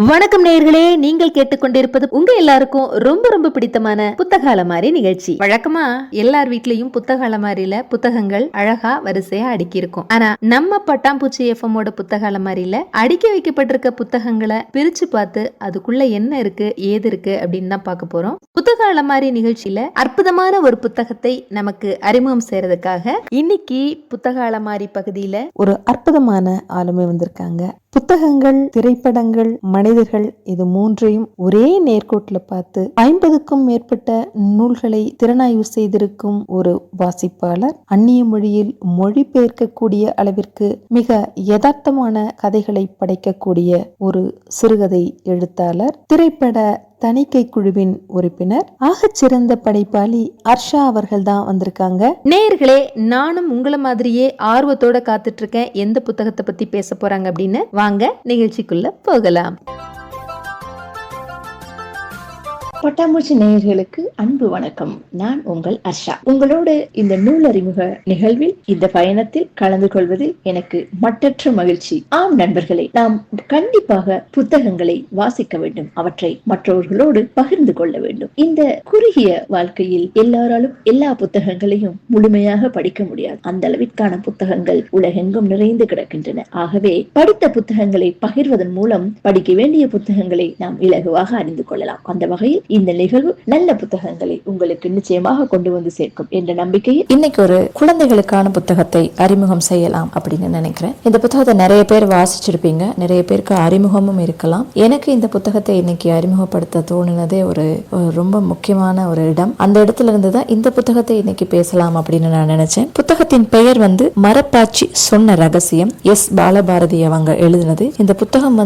வணக்கம் நேயர்களே, நீங்கள் கேட்டுக்கொண்டிருப்பது உங்க எல்லாருக்கும் ரொம்ப ரொம்ப பிடித்தமான புத்தக அலமாரி நிகழ்ச்சி. வழக்கமா எல்லார் வீட்லயும் புத்தக அலமாரியில புத்தகங்கள் அழகா வரிசையா அடுக்கி இருக்கும். ஆனா நம்ம பட்டாம்பூச்சி எஃப்எம்மோட புத்தக அலமாரியில அடுக்கி வைக்கப்பட்டிருக்க புத்தகங்களை பிரிச்சு பார்த்து அதுக்குள்ள என்ன இருக்கு ஏது இருக்கு அப்படின்னு தான் பார்க்க போறோம். புத்தக அலமாரி நிகழ்ச்சியில அற்புதமான ஒரு புத்தகத்தை நமக்கு அறிமுகம் செய்யறதுக்காக இன்னைக்கு புத்தக அலமாரி பகுதியில ஒரு அற்புதமான ஆளுமை வந்திருக்காங்க. புத்தகங்கள், திரைப்படங்கள், மனிதர்கள் இது மூன்றையும் ஒரே நேர்கோட்டில் பார்த்து 50க்கும் மேற்பட்ட நூல்களை திறனாய்வு செய்திருக்கும் ஒரு வாசிப்பாளர். அந்நிய மொழியில் மொழிபெயர்க்கக்கூடிய அளவிற்கு மிக யதார்த்தமான கதைகளை படைக்கக்கூடிய ஒரு சிறுகதை எழுத்தாளர், திரைப்பட தணிக்கை குழுவின் உறுப்பினர், ஆகச்சிறந்த படைப்பாளி அர்ஷா அவர்கள் தான் வந்திருக்காங்க. நேயர்களே, நானும் உங்களை மாதிரியே ஆர்வத்தோட காத்துட்டு இருக்கேன் எந்த புத்தகத்தை பத்தி பேச போறாங்க அப்படின்னு. வாங்க நிகழ்ச்சிக்குள்ள போகலாம். பட்டாம்பூச்சி நேயர்களுக்கு அன்பு வணக்கம். நான் உங்கள் அர்ஷா. உங்களோடு இந்த நூல் அறிமுக நிகழ்வில், இந்த பயணத்தில் கலந்து கொள்வதில் எனக்கு மட்டற்ற மகிழ்ச்சி. ஆம் நண்பர்களே, நாம் கண்டிப்பாக புத்தகங்களை வாசிக்க வேண்டும், அவற்றை மற்றவர்களோடு பகிர்ந்து கொள்ள வேண்டும். இந்த குறுகிய வாழ்க்கையில் எல்லாராலும் எல்லா புத்தகங்களையும் முழுமையாக படிக்க முடியாது. அந்த அளவிற்கான புத்தகங்கள் உலகெங்கும் நிறைந்து கிடக்கின்றன. ஆகவே படித்த புத்தகங்களை பகிர்வதன் மூலம் படிக்க வேண்டிய புத்தகங்களை நாம் இலகுவாக அறிந்து கொள்ளலாம். அந்த வகையில் இந்த நிகழ்வு நல்ல புத்தகங்களை உங்களுக்கு நிச்சயமாக கொண்டு வந்து சேர்க்கும் என்ற நம்பிக்கையில் இன்னைக்கு ஒரு குழந்தைகளுக்கான புத்தகத்தை அறிமுகம் செய்யலாம் அப்படின்னு நினைக்கிறேன். இந்த புத்தகத்தை நிறைய பேர் வாசிச்சிருப்பீங்க, நிறைய பேருக்கு அறிமுகமும் இருக்கலாம். எனக்கு இந்த புத்தகத்தை இன்னைக்கு அறிமுகப்படுத்த தோணுனதே ஒரு ரொம்ப முக்கியமான ஒரு இடம். அந்த இடத்துல இருந்துதான் இந்த புத்தகத்தை இன்னைக்கு பேசலாம் அப்படின்னு நான் நினைச்சேன். புத்தகத்தின் பெயர் மரப்பாச்சி சொன்ன ரகசியம். எஸ் பாலபாரதி அவங்க எழுதினது. இந்த புத்தகம்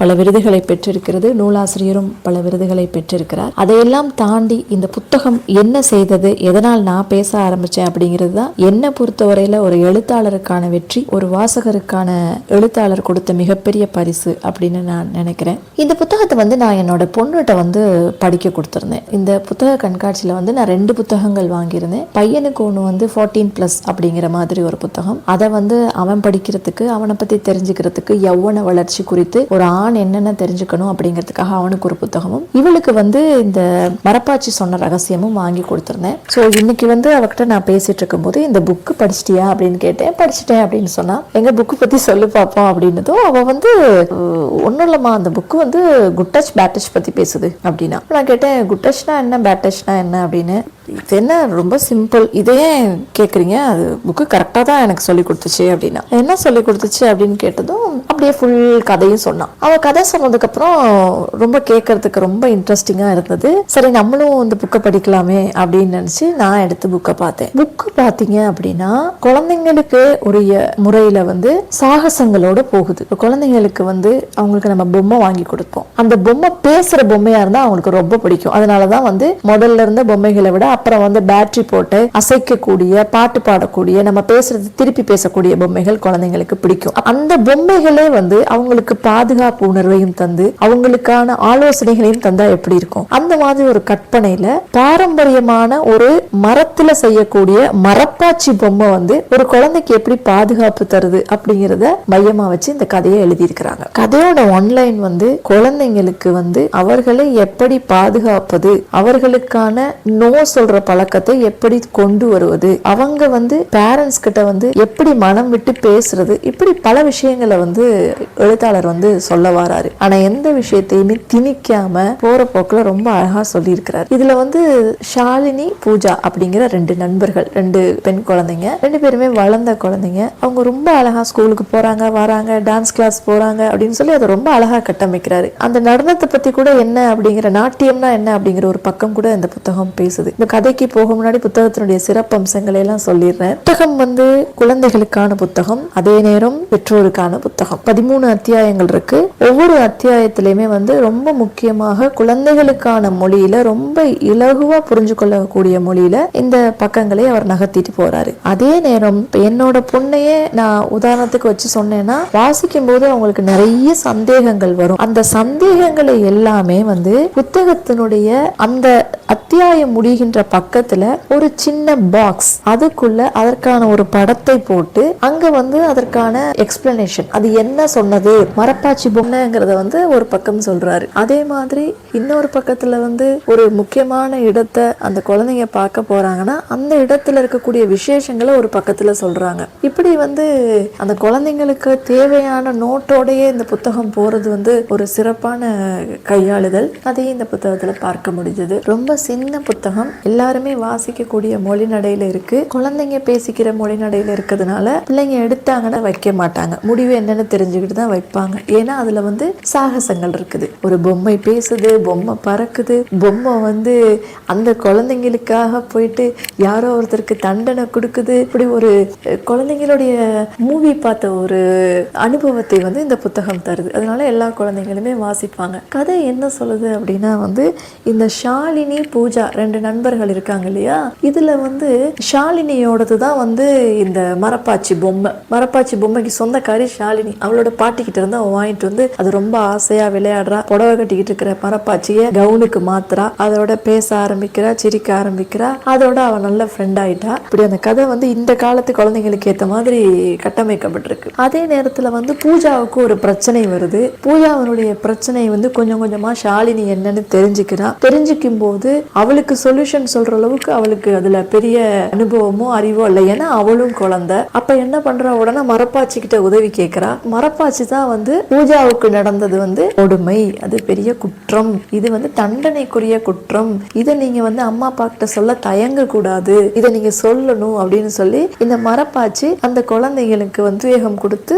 பல விருதுகளை பெற்றிருக்கிறது. நூலாசிரியரும் பல விருதுகளை பெற்றிருக்கிறார். அதையெல்லாம் தாண்டி இந்த புத்தகம் என்ன செய்தது, எதனால் நான் பேச ஆரம்பிச்சேன் அப்படிங்கிறது தான் என்ன பொறுத்தவரையில ஒரு எழுத்தாளருக்கான வெற்றி, ஒரு வாசகருக்கான எழுத்தாளர் கொடுத்த மிகப்பெரிய பரிசு அப்படின்னு நான் நினைக்கிறேன். இந்த புத்தகத்தை நான் என்னோட பொண்ணுகிட்ட படிக்க கொடுத்திருந்தேன். இந்த புத்தக கண்காட்சியில நான் 2 புத்தகங்கள் வாங்கியிருந்தேன். பையனுக்கு ஒன்று 14+ அப்படிங்கிற மாதிரி ஒரு புத்தகம். அதை அவன் படிக்கிறதுக்கு, அவனை பத்தி தெரிஞ்சுக்கிறதுக்கு, யௌவன வளர்ச்சி குறித்து ஒரு ஆண் என்னென்ன தெரிஞ்சுக்கணும் அப்படிங்கிறதுக்காக அவனுக்கு ஒரு புத்தகமும், இவளுக்கு இந்த மரப்பாச்சி சொன்ன ரகசியமும் வாங்கி கொடுத்திருந்தேன். ஸோ இன்னைக்கு அவகிட்ட நான் பேசிட்டு இருக்கும் போது இந்த புக்கு படிச்சிட்டியா அப்படின்னு கேட்டேன். படிச்சுட்டேன் அப்படின்னு சொன்னா, எங்க புக்கு பத்தி சொல்லு பார்ப்போம் அப்படின்னதும் அவ ஒன்னும் இல்லம்மா, அந்த book good touch bad touch பத்தி பேசுது அப்படின்னா. நான் கேட்டேன், குட் டச்னா என்ன, பேட் டச்னா என்ன அப்படின்னு. இது என்ன, ரொம்ப சிம்பிள், இதையே கேக்குறீங்க, அது புக்கு கரெக்டா தான் எனக்கு சொல்லி கொடுத்துச்சு அப்படின்னா. என்ன சொல்லி கொடுத்துச்சு அப்படின்னு கேட்டதும் அப்படியே ஃபுல் கதையும் சொன்னான். அவ கதை சொன்னதுக்கு அப்புறம் ரொம்ப கேட்கறதுக்கு ரொம்ப இன்ட்ரெஸ்டிங்கா இருந்தது. சரி, நம்மளும் இந்த புக்கை படிக்கலாமே அப்படின்னு நினைச்சு நான் எடுத்து புக்கை பார்த்தேன். புக்கு பாத்தீங்க அப்படின்னா குழந்தைங்களுக்கு உரிய முறையில சாகசங்களோட போகுது. குழந்தைங்களுக்கு அவங்களுக்கு நம்ம பொம்மை வாங்கி கொடுப்போம். அந்த பொம்மை பேசுற பொம்மையா இருந்தா அவங்களுக்கு ரொம்ப பிடிக்கும். அதனாலதான் முதல்ல இருந்த பொம்மைகளை விட அப்புறம் பேட்டரி போட்டு அசைக்கக்கூடிய, பாட்டு பாடக்கூடிய, நம்ம பேசுறது திருப்பி பேசக்கூடிய பொம்மைகள் குழந்தைங்களுக்கு பிடிக்கும். அந்த பொம்மைகளே அவங்களுக்கு பாதுகாப்பு உணர்வையும் தந்து அவங்களுக்கான ஆலோசனைகளையும் தந்தா எப்படி இருக்கும், அந்த மாதிரி ஒரு கற்பனையில பாரம்பரியமான ஒரு மரத்துல செய்யக்கூடிய மரப்பாச்சி பொம்மை ஒரு குழந்தைக்கு எப்படி பாதுகாப்பு தருது அப்படிங்கறத மையமா வச்சு இந்த கதையை எழுதியிருக்கிறாங்க. கதையோட ஒன்லைன் குழந்தைங்களுக்கு அவர்களை எப்படி பாதுகாப்பது, அவர்களுக்கான நோ சொல்ற பழக்கத்தை எப்படி கொண்டு வருவது, அவங்க பேரண்ட்ஸ் கிட்ட எப்படி மனம் விட்டு பேசுறது, இப்படி பல விஷயங்களை எழுத்தாளர் சொல்ல வராரு. ஆனா எந்த விஷயத்தையுமே திணிக்காம போற போக்குல ரொம்ப அழகா சொல்லி இருக்கிறார். இதுல ஷாலினி, பூஜா அப்படிங்கிற 2 நண்பர்கள், 2 பெண் குழந்தைங்க, 2 பேருமே வளர்ந்த குழந்தைங்க. அவங்க ரொம்ப அழகா ஸ்கூலுக்கு போறாங்க, வராங்க, டான்ஸ் கிளாஸ் போறாங்க அப்படின்னு சொல்லி அதை ரொம்ப அழகா கட்டமைக்கிறாரு. அந்த நடனத்தை பத்தி கூட என்ன அப்படிங்கிற, நாட்டியம்னா என்ன அப்படிங்கிற ஒரு பக்கம் கூட இந்த புத்தகம் பேசுது. இந்த கதைக்கு போக முன்னாடி புத்தகத்தினுடைய சிறப்பம்சங்களை எல்லாம் சொல்லிடுறேன். புத்தகம் குழந்தைகளுக்கான புத்தகம், அதே நேரம் பெற்றோருக்கான புத்தகம். 13 அத்தியாயங்கள் இருக்கு. ஒவ்வொரு அத்தியாயத்திலுமே ரொம்ப முக்கியமாக குழந்தைகளுக்கான மொழியில, ரொம்ப இலகுவா புரிஞ்சு கொள்ளக்கூடிய மொழியில இந்த பக்கங்களை அவர் நகர்த்திட்டு போறாரு. அதே நேரம் என்னோட பொண்ணையே நான் உதாரணத்துக்கு வச்சு சொன்னேன்னா, வாசிக்கும் போது அவங்களுக்கு நிறைய சந்தேகங்கள் வரும். அந்த சந்தேகங்களை எல்லாமே புத்தகத்தினுடைய அந்த அத்தியாயம் முடிகின்ற இருக்கிற பக்கத்துல ஒரு சின்ன பாக்ஸ், அதுக்குள்ள அதற்கான ஒரு படத்தை போட்டு அங்க அதற்கான எக்ஸ்பிளனேஷன், அது என்ன சொன்னது, மரப்பாச்சி பொம்மைங்கிறத ஒரு பக்கம் சொல்றாரு. அதே மாதிரி இன்னொரு பக்கத்துல ஒரு முக்கியமான இடத்தை அந்த குழந்தைங்க பார்க்க போறாங்கன்னா அந்த இடத்துல இருக்கக்கூடிய விசேஷங்களை ஒரு பக்கத்துல சொல்றாங்க. இப்படி அந்த குழந்தைங்களுக்கு தேவையான நோட்டோடையே இந்த புத்தகம் போறது ஒரு சிறப்பான கையாளுதல். அதையும் இந்த புத்தகத்துல பார்க்க முடிஞ்சது. ரொம்ப சின்ன புத்தகம், எல்லாருமே வாசிக்கக்கூடிய மொழி நடையில இருக்கு. குழந்தைங்க பேசிக்கிற மொழி நடையில இருக்கிறதுனால பிள்ளைங்க எடுத்தாங்கன்னா வைக்க மாட்டாங்க, முடிவு என்னன்னு தெரிஞ்சுக்கிட்டு தான் வைப்பாங்க. ஏன்னா அதுல சாகசங்கள் இருக்குது. ஒரு பொம்மை பேசுது, பொம்மை பறக்குது, பொம்மை அந்த குழந்தைங்களுக்காக போயிட்டு யாரோ ஒருத்தருக்கு தண்டனை கொடுக்குது. இப்படி ஒரு குழந்தைங்களுடைய மூவி பார்த்த ஒரு அனுபவத்தை இந்த புத்தகம் தருது. அதனால எல்லா குழந்தைங்களுமே வாசிப்பாங்க. கதை என்ன சொல்லுது அப்படின்னா இந்த ஷாலினி பூஜா 2 நண்பர்கள் இருக்காங்க இல்லையா, இதுல ஷாலினியோடது தான் இந்த மரப்பாச்சி பொம்மை. மரப்பாச்சி பொம்மைக்கு சொந்தக்காரி ஷாலினி. அவளோட பாட்டிக்கிட்ட இருந்து அவன் வாங்கிட்டு அது ரொம்ப ஆசையா விளையாடுறா. புடவை கட்டிக்கிட்டு இருக்கிற மரப்பாச்சிய கவுனுக்கு மாத்துறா. அதோட பேச ஆரம்பிக்கிறா, சிரிக்க ஆரம்பிக்கிறா. அதோட அவன் நல்ல ஃப்ரெண்ட் ஆயிட்டா. இப்படி அந்த கதை இந்த காலத்து குழந்தைங்களுக்கு ஏற்ற மாதிரி கட்டமைக்கப்பட்டிருக்கு. அதே நேரத்துல பூஜாவுக்கு ஒரு பிரச்சனை வருது. பூஜாவினுடைய பிரச்சனை கொஞ்சம் கொஞ்சமா ஷாலினி என்னன்னு தெரிஞ்சுக்கிறா. தெரிஞ்சுக்கும் போது அவளுக்கு சொல்யூஷன் சொல்ற அளவுக்கு அவளுக்கு அதுல பெரிய அனுபவமோ அறிவோ இல்லை. ஏன்னா அவளும் குழந்தை. அப்ப என்ன பண்றா, உடனே மரப்பாச்சி கிட்ட உதவி கேட்கிறா. மரப்பாச்சி தான் பூஜாவுக்கு நடந்தது கொடுமை, அது பெரிய குற்றம், இது தண்டனைக்குரிய குற்றம், இதை நீங்க அம்மா அப்பா கிட்ட சொல்ல தயங்க கூடாது, இதை நீங்க சொல்லணும் அப்படின்னு சொல்லி இந்த மரப்பாச்சி அந்த குழந்தைங்களுக்கு வேகம் கொடுத்து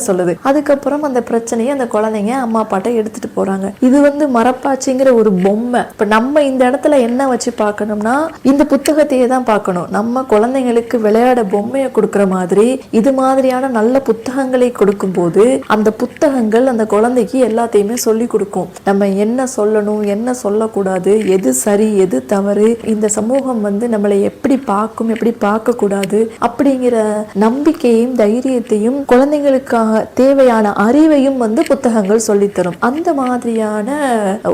சொல்லுது. அதுக்கப்புறம் அந்த பிரச்சனையை அந்த குழந்தைங்க அம்மா அப்பாட்ட எடுத்துட்டு போறாங்க. இது மரப்பாச்சிங்கிற ஒரு பொம்மை. இப்ப நம்ம இந்த இடத்துல என்ன வச்சு பார்க்கணும்னா இந்த புத்தகத்தையே தான் பார்க்கணும். நம்ம குழந்தைங்களுக்கு விளையாட பொம்மையை கொடுக்கிற மாதிரி இது மாதிரியான நல்ல புத்தகங்களை கொடுக்கும் போது அந்த புத்தகங்கள் அந்த குழந்தைக்கு எல்லாத்தையுமே சொல்லி கொடுக்கும். நம்ம என்ன சொல்லணும், என்ன சொல்லக்கூடாது, எது சரி எது தவறு, இந்த சமூகம் நம்மளை எப்படி பார்க்கும், எப்படி பார்க்க கூடாது அப்படிங்கிற நம்பிக்கையும் தைரியத்தையும் குழந்தைங்களுக்காக தேவையான அறிவையும் புத்தகங்கள் சொல்லித்தரும். அந்த மாதிரியான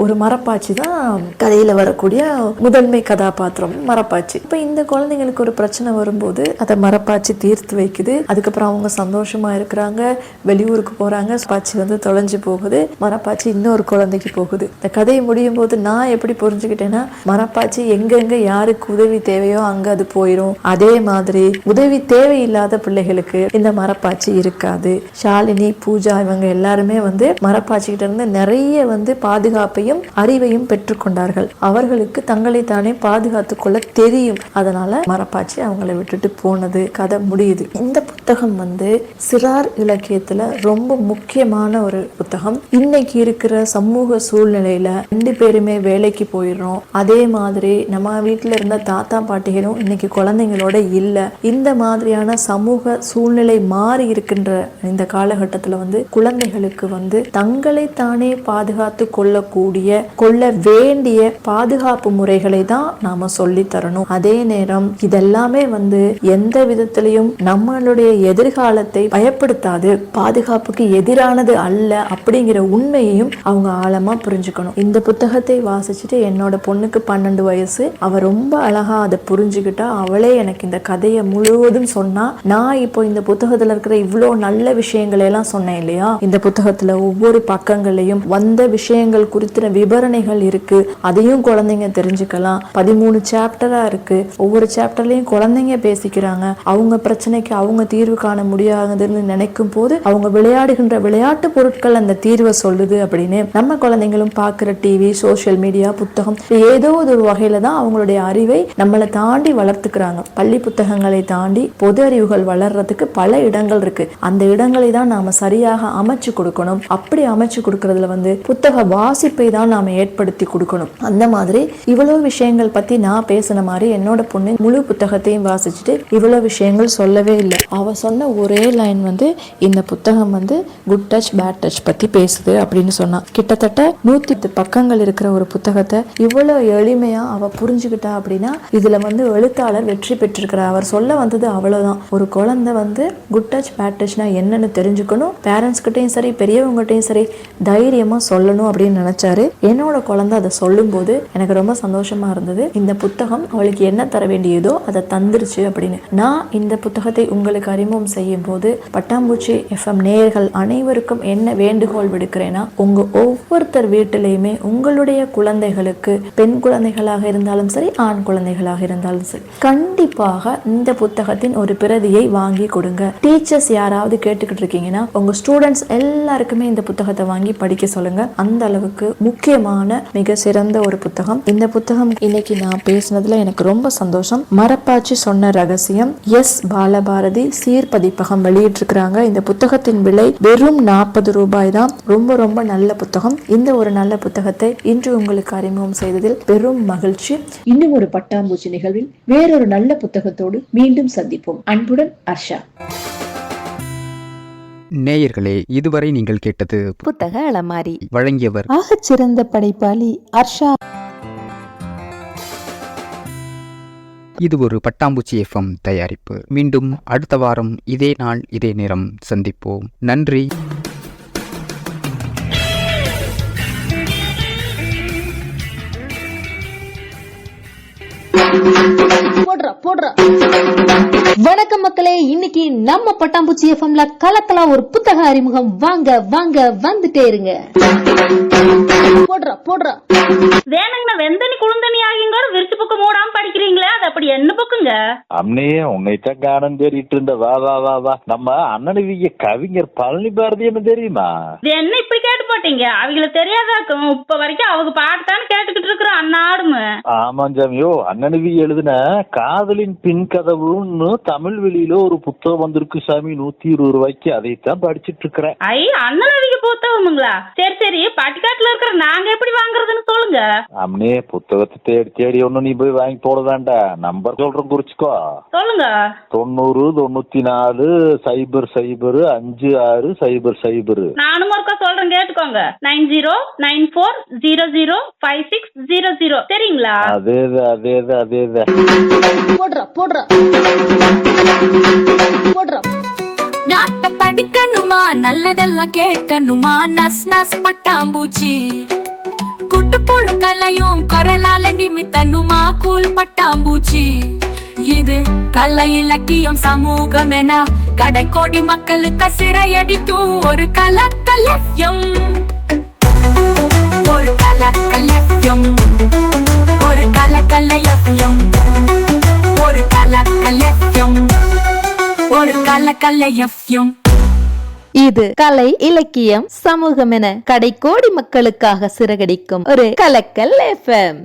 ஒரு மரப்பாச்சி தான் கதையில வரக்கூடிய முதன்மை கதாபாத்திரம் மரப்பாச்சி. இப்ப இந்த குழந்தைங்களுக்கு ஒரு பிரச்சனை வரும்போது அதை மரப்பாச்சி தீர்த்து வைக்குது. அதுக்கப்புறம் அவங்க சந்தோஷமா இருக்கிறாங்க, வெளியூருக்கு போறாங்க. பாச்சி தொலைஞ்சு போகுது. மரப்பாச்சி இன்னொரு குழந்தைக்கு போகுது. இந்த கதையை முடியும் போது நான் எப்படி புரிஞ்சுக்கிட்டேன்னா, மரப்பாச்சி எங்கெங்க யாருக்கு உதவி தேவையோ அங்க அது போயிடும். அதே மாதிரி உதவி தேவையில்லாத பிள்ளைகளுக்கு இந்த மரப்பாச்சி இருக்காது. ஷாலினி பூஜா இவங்க எல்லாருமே மரப்பாச்சி கிட்ட இருந்து நிறைய பாதுகாப்பையும் அறிவையும் பெற்றுக்கொண்டார்கள். அவர்களுக்கு தங்களை தானே பாதுகாத்துக் கொள்ள தெரியும். அதனால மரப்பாச்சி அவங்களை விட்டுட்டு போனது. கதை முடியுது. இந்த புத்தகம் சிறார் இலக்கியத்துல ரொம்ப முக்கியமான ஒரு புத்தகம். இன்னைக்கு இருக்கிற சமூக சூழ்நிலையில 2 பேருமே வேலைக்கு போயிடுறோம். அதே மாதிரி நம்ம வீட்டுல இருந்த தாத்தா பாட்டிகளும் இன்னைக்கு குழந்தைங்களோட இல்ல. இந்த மாதிரியான சமூக சூழ்நிலை மாறி இருக்கின்ற இந்த காலகட்டத்துல குழந்தைகளுக்கு தங்களை தானே பாதுகாத்து கொள்ள வேண்டிய பாதுகாப்பு முறைகளை தான் நாம சொல்லி தரணும். அதே நேரம் இதெல்லாமே எந்த விதத்திலையும் நம்மளுடைய எதிர்காலத்தை பயப்படுத்தாது, பாதுகாப்புக்கு எதிரானது அல்ல அப்படிங்கிற உண்மையையும் அவங்க ஆழமா புரிஞ்சுக்கணும். இந்த புத்தகத்தை வாசிச்சுட்டு என்னோட பொண்ணுக்கு 12 வயசு. அவ ரொம்ப அழகா அதை புரிஞ்சுக்கிட்டா. அவளே எனக்கு இந்த கதையை முழுவதும் சொன்னா. நான் இப்போ இந்த புத்தகத்துல இருக்கிற இவ்வளோ நல்ல விஷயங்களை எல்லாம் சொன்னேன் இல்லையா, இந்த புத்தகத்துல ஒவ்வொரு பக்கங்களையும் வந்த விஷயங்கள் குறித்த விவரணைகள் இருக்கு. அதையும் குழந்தைங்க தெரிஞ்சுக்கலாம். 13 சாப்டரா இருக்கு. ஒவ்வொரு சாப்டர்லயும் குழந்தைங்க பேசிக்கிறாங்க. அவங்க பிரச்சனைக்கு அவங்க தீர்வு காண முடியாதுன்னு நினைக்கும் போது அவங்க விளையாடுகின்ற விளையாட்டு பொருட்கள் அந்த தீர்வை சொல்லுது அப்படின்னு நம்ம குழந்தைங்களும் பார்க்கிற டிவி, சோசியல் மீடியா, புத்தகம் ஏதோ ஒரு வகையில தான் அவங்களுடைய அறிவை நம்மளை தாண்டி வளர்த்துக்கிறாங்க. பள்ளி புத்தகங்களை தாண்டி பொது அறிவுகள் வளர்றதுக்கு பல இடங்கள் இருக்கு. அந்த இடங்களை தான் நாம சரியாக அமைச்சு கொடுக்கணும். அப்படி அமைச்சு கொடுக்கறதுல புத்தக வாசிப்பை தான் நாம ஏற்படுத்தி கொடுக்கணும். அந்த மாதிரி இவ்வளவு விஷயங்கள் பத்தி நான் பேசின மாதிரி என்னோட பொண்ணு முழு புத்தகத்தையும் வாசிச்சுட்டு இவ்வளவு விஷயங்கள் சொல்லவே இல்லை. அவ சொன்ன ஒரே லைன் இந்த புத்தகம் குட் டச் பேட் டச் பத்தி பேசுது அப்படின்னு சொன்னா. கிட்டத்தட்ட 110 பக்கங்கள் இருக்கிற ஒரு புத்தகத்தை இவ்வளவு எளிமையா அவ புரிஞ்சுக்கிட்டா அப்படின்னா இதுல எழுத்தாளர் வெற்றி பெற்றிருக்கிறார். அவர் சொல்ல வந்தது அவ்வளவுதான். ஒரு குழந்தை குட் டச் பேட் டச்னா என்னன்னு தெரிஞ்சுக்கணும். பேரண்ட்ஸ் கிட்டையும் சரி பெரியவங்ககிட்டையும் சரி தைரியமா சொல்லணும் அப்படின்னு நினைச்சாரு. என்னோட குழந்தை அதை சொல்லும் போது எனக்கு ரொம்ப சந்தோஷமா இருந்தது. இருந்தது. இந்த புத்தகம் அவளுக்கு என்ன தர வேண்டியதோ அதை தந்துருச்சு அப்படின்னு. நான் இந்த புத்தகத்தை உங்களுக்கு அறிமுகம் செய்யும் போது பட்டாம்பூச்சி எஃப்எம் நேயர்கள் அனைவருக்கும் என்ன வேண்டுகோள் விடுக்கிறேன்னா, உங்க ஒவ்வொருத்தர் வீட்டிலையுமே உங்களுடைய குழந்தைகளுக்கு, பெண் குழந்தைகளாக இருந்தாலும் சரி, ஆண் குழந்தைகளாக இருந்தாலும் சரி, கண்டிப்பாக இந்த புத்தகத்தின் ஒரு பிரதியை வாங்கி கொடுங்க. டீச்சர்ஸ் யாராவது கேட்டுக்கிட்டு இருக்கீங்கன்னா உங்க ஸ்டூடெண்ட்ஸ் எல்லாருக்குமே இந்த புத்தகத்தை வாங்கி படிக்க சொல்லுங்க. அந்த அளவுக்கு முக்கியமான மிக சிறந்த ஒரு புத்தகம் இந்த புத்தகம். இன்னைக்கு நான் பேசினதுல எனக்கு ரொம்ப சந்தோஷம். மரப்பாச்சி சொன்ன ரகசியம் எஸ் பாலபாரதி சீர்பதிப்பகம் வெளியிட்டிருக்கிறாங்க. இந்த புத்தகத்தின் விலை வெறும் 40 ரூபாய் தான். ரொம்ப ரொம்ப நல்ல புத்தகம். இந்த ஒரு நல்ல புத்தகத்தை இன்று உங்களுக்கு அறிமுகம் செய்ததில் பெரும் மகிழ்ச்சி. இன்னும் ஒரு பட்டாம்பூச்சி நிகழ்வில் வேறொரு நல்ல புத்தகத்தோடு மீண்டும் சந்திப்போம். அன்புடன் அர்ஷா. நேயர்களே, இதுவரை நீங்கள் கேட்டது புத்தக அலமாரி. வழங்கியவர் ஆகச் சிறந்த படைப்பாளி அர்ஷா. இது ஒரு பட்டாம்பூச்சி எஃப்எம் தயாரிப்பு. மீண்டும் அடுத்த வாரம் இதே நாள் இதே நேரம் சந்திப்போம். நன்றி. வணக்கம் மக்களே, இன்னைக்கு நம்ம பட்டாம்பூச்சி எஃப்எம்ல கலக்கலா ஒரு புத்தக அறிமுகம். வாங்க வாங்க வந்துட்டே இருங்க. போடுறா வேணுங்கண்ணா, வெந்தனி குளுந்தனி ஆகியோட விரிச்சு பக்கம் மூடாம படிக்கிறீங்களே, அது அப்படி என்ன பக்குங்க? அம்னையே உன்னைத்தான் காணம் தேடிட்டு இருந்த. வா வா வா வா. நம்ம அண்ணனுவிய கவிஞர் பழனி பாரதி என்ன தெரியுமா? என்ன இப்படி கேட்டு போட்டீங்க? அவங்களுக்கு தெரியாதாக்கும். இப்ப வரைக்கும் அவங்க பாட்டுத்தானே கேட்டுக்கிட்டு இருக்கிறோம் அண்ணாடுமு. ஆமாம் ஜாமியோ, அண்ணனுவி எழுதின காதலின் பின் கதவுன்னு தமிழ் வெளியில ஒரு புத்தகம் வந்திருக்கு சாமி. 120 ரூபாய்க்கு. அதைத்தான் படிச்சிட்டு இருக்கிறேன். ஐ, அண்ணனவிக்கு புத்தகமுங்களா? சரி சரி, பட்டிக்காட்டுல இருக்கிற நாங்க எப்படி வாங்குறதுன்னு சொல்லுங்க. அம்னே, புத்தகத்தை தேடி தேடி ஒண்ணு நீ போய் வாங்கி போட வேண்டாம். நம்பர் சொல்றேன், குறிச்சுக்கோ. சொல்லுங்க. 90 94 0 0 56 0 0. நானும் ஒருக்கா சொல்றேன், கேட்டுக்கோங்க. 9094005600. சரிங்களா? அதேதான். போடுறா. நாட்ட படிக்கணுமா, நல்லதெல்லாம் கேட்கணுமா, நஸ் நஸ் பட்டாம்பூச்சி. குட்டு போடு கலையும் குரலால நிமித்தனுமா, கூல் பட்டாம்பூச்சி. இது கலை இலக்கியம் சமூகம் என கடைக்கோடி மக்களுக்கு சிறையடிக்கும் ஒரு கலக்கலயம். ஒரு கலக்கலயம். ஒரு கலக்கலயம். ஒரு கலக்கலயம். ஒரு கலக்கலயம். இது கலை இலக்கியம் சமூகம் என கடைக்கோடி மக்களுக்காக சிறகடிக்கும் ஒரு கலக்கல் எஃப்எம்.